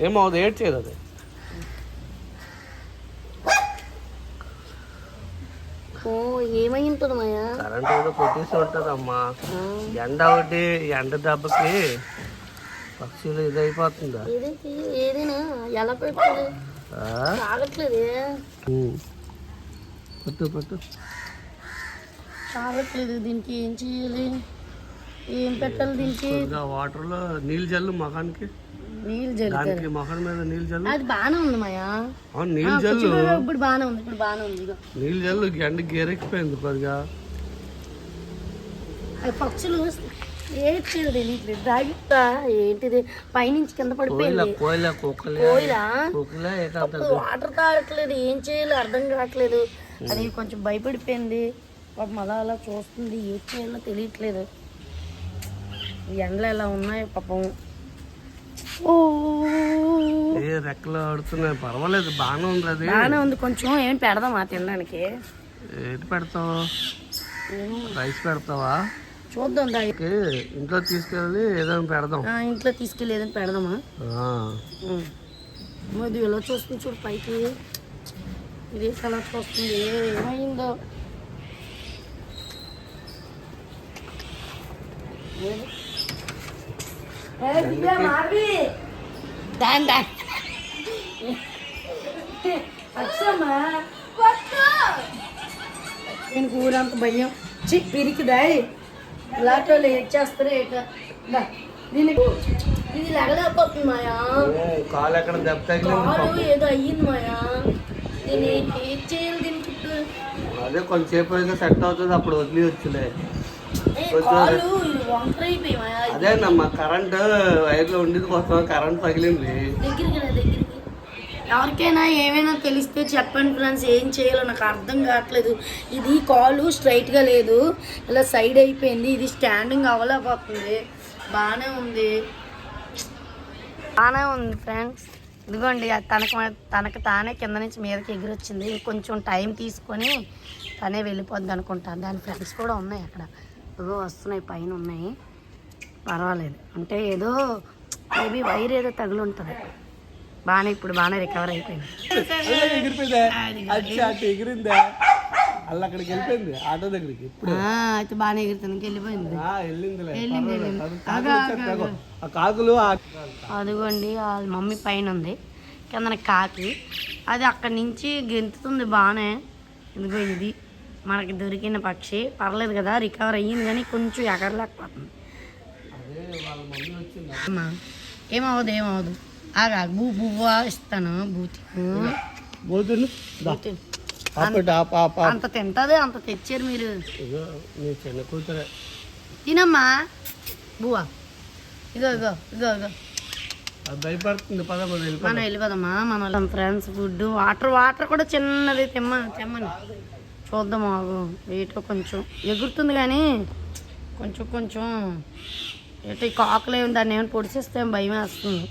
ఏమవుతుంది ఏడ్ చేయదు అది. ఏమై ఉంటుంది మాయా? కరెంట్ ఏదో కొట్టేసి ఉంటుందమ్మా. ఎండ ఒకటి ఎండ దెబ్బకి పక్షులు ఇదైపోతుందా? ఏదైనా ఎలా పెట్టాలి? తాగట్లేదు. పట్టు తాగట్లేదు. దీనికి ఏం చేయాలి? ఏం పెట్టాలి దీనికి? వాటర్లో నీళ్ళు జల్లు మొఖానికి. నీళ్ళు జల్లు మొఖం మీద నీళ్ళు జల్లు. అది బాగానే ఉంది మాయా. నీళ్ళు జల్లు. ఇప్పుడు బాగానే ఉంది. నీళ్ళు జల్లు. ఎండ గేరెక్కిపోయింది కొద్దిగా. అది పక్షులు ఏడ్చేది తెలియట్లేదు. తాగిస్తా ఏంటిది పైనుంచి కింద పడిపోయింది. వాటర్ తాగట్లేదు. ఏం చేయాలో అర్థం కావట్లేదు. అది కొంచెం భయపడిపోయింది. పాపం అలా చూస్తుంది. ఏం చేయాలో తెలియట్లేదు. ఎండలు ఎలా ఉన్నాయో పాపం. రెక్కలు ఆడుతున్నాయి. పర్వాలేదు బాగానే ఉంది. అది బాగానే ఉంది. కొంచెం ఏమి పెడదామా తినడానికి? ఏంటి పెడతావు? రైస్ పెడతావా? చూద్దాం. ఇంట్లో తీసుకెళ్ళి ఏదైనా పెడదాం. ఇంట్లో తీసుకెళ్ళి ఏదైనా పెడదామా? అది ఎలా చూస్తుంది చూడు పైకి. ఇది ఎలా చూస్తుంది? ఏమైందో? దీనికి ఊరంత భయం. పిరికిదా? ఇలాంటి వాళ్ళు ఏం చేస్తారు? దీనికి ఇది లెగలేకపోతుంది మాయా. కాలు ఎక్కడ దెబ్బ తగిలింది? ఏదో అయ్యింది మాయా. దీన్ని ఏం చేయాలి? దీనికి అదే కొంచెంసేపు అయితే సెట్ అవుతుంది. అప్పుడు వదిలి వచ్చులే. అదేనమ్మా కరెంట్ వైర్లో ఉండేది కోసం కరెంట్ తగిలింది. దగ్గరికి ఎవరికైనా ఏమైనా తెలిస్తే చెప్పండి ఫ్రెండ్స్. ఏం చేయాలో నాకు అర్థం కావట్లేదు. ఇది కాలు స్ట్రైట్గా లేదు, ఇలా సైడ్ అయిపోయింది. ఇది స్టాండింగ్ అవ్వలేకపోతుంది. బాగానే ఉంది ఫ్రెండ్స్. ఇదిగోండి తనకు తానే కింద నుంచి మీదకి ఎగిరొచ్చింది. కొంచెం టైం తీసుకొని తనే వెళ్ళిపోద్ది అనుకుంటాను. దాని ఫ్రెండ్స్ కూడా ఉన్నాయి అక్కడ. ఏదో వస్తున్నాయి, పైన ఉన్నాయి. పర్వాలేదు. అంటే ఏదో మేబీ వైర్ ఏదో తగిలి ఉంటుంది. ఇప్పుడు బాగానే రికవర్ అయిపోయింది. ఆటో దగ్గరికి అయితే బాగానే ఎగురుతుంది. వెళ్ళిపోయింది. అదిగోండి మమ్మీ పైన ఉంది, కింద కాకి. అది అక్కడి నుంచి గెంతుతుంది బాగానే. ఇదిగో ఇది మనకి దొరికిన పక్షి. పర్లేదు కదా, రికవర్ అయ్యింది. కానీ కొంచెం ఎగరలేకపోతుంది. ఏమవదు. ఆగా బువ్వా ఇస్తాను. అంత తింటది. అంత తెచ్చారు మీరు. తినమ్మా బువ్వా. ఇగో భయపడుతుంది. మనం వెళ్ళిపోదామా? మన ఫ్రెండ్స్ ఫుడ్ వాటర్ కూడా చిన్నది తెమ్మని చూద్దాం. ఆగు ఏటో కొంచెం ఎగురుతుంది కానీ కొంచెం ఏటో ఈ కాకులు ఏమి దాన్ని ఏమైనా పొడిచేస్తే భయం వేస్తుంది.